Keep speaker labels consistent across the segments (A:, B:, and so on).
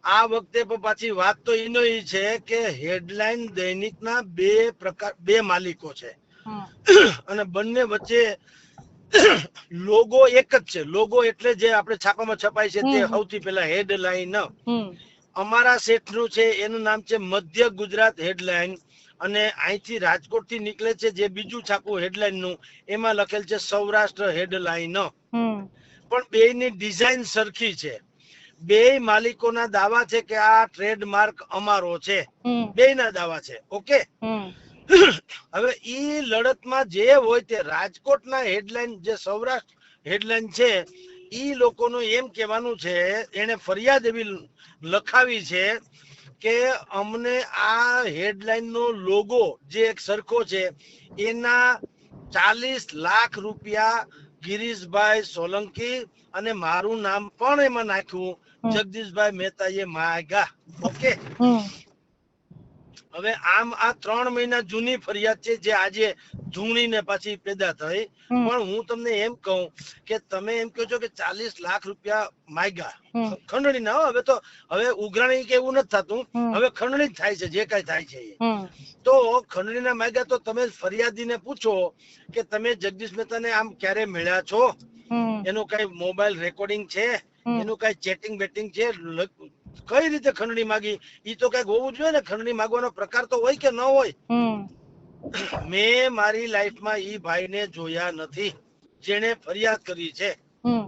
A: આ વખતે પણ પાછી વાત તો એનો ઈ છે કે હેડલાઇન દૈનિકના બે માલિકો છે
B: હમ
A: અને બંને વચ્ચે લોગો એક જ છે. લોગો એટલે જે આપણે છાપામાં છપાય છે તે
B: હમ
A: સૌથી પહેલા હેડલાઇન.
B: હમ
A: અમારા શેઠનું છે એનું નામ છે મધ્ય ગુજરાત હેડલાઇન અને અહીંથી રાજકોટ થી નીકળે છે જે બીજું છાપું હેડલાઇન નું એમાં લખેલ છે સૌરાષ્ટ્ર હેડલાઇન.
B: હમ
A: પણ બેયની ડિઝાઇન સરખી છે. બે માલિકોના દાવા છે કે આ ટ્રેડમાર્ક અમારો છે.
B: હમ
A: બેયના દાવા છે. ઓકે.
B: હમ
A: હવે ઈ લડતમાં જે હોય તે રાજકોટના હેડલાઇન જે સૌરાષ્ટ્ર હેડલાઇન છે ઈ લોકોનું એમ કહેવાનું છે, એને ફરિયાદ એવી લખાવી છે કે અમને આ હેડલાઇન નો લોગો જે એક સરખો છે એના 40 લાખ રૂપિયા ગિરીશભાઈ સોલંકી અને મારું નામ પણ એમાં નાખ્યું જગદીશભાઈ મહેતાએ માંગ્યા. ઓકે.
B: હમ
A: હવે આમ આ 3 મહિના જૂની ફરિયાદ છે જે આજે ધૂણીને પાછી પેદા થઈ.
B: હમ
A: પણ હું તમને એમ કહું કે તમે એમ કહો છો કે 40 લાખ રૂપિયા માંગ્યા
B: હમ
A: ખંડણી ના. હવે તો હવે ઉઘરાણી કે એવું નથી થતું,
B: હમ
A: હવે ખંડણી જ થાય છે જે કઈ થાય છે એ.
B: હમ
A: તો ખંડણીના માંગ્યા તો તમે ફરિયાદીને પૂછો કે તમે જગદીશ મહેતાને આમ ક્યારે મળ્યા છો,
B: હમ
A: એનું કઈ મોબાઈલ રેકોર્ડિંગ છે,
B: હમ
A: એનું કઈ ચેટિંગ બેટિંગ છે, કઈ રીતે ખંડણી માંગી ઈ તો કઈક હોવું જોઈએ ને. ખંડણી માંગવાનો પ્રકાર તો હોય કે ન હોય.
B: હમ
A: મેં મારી લાઈફમાં ઈ ભાઈને જોયા નથી જેને ફરિયાદ કરી છે.
B: હમ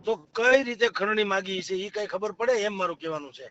A: તો કઈ રીતે ખંડણી માંગી છે ઈ કઈ ખબર પડે એમ મારું કહેવાનું છે.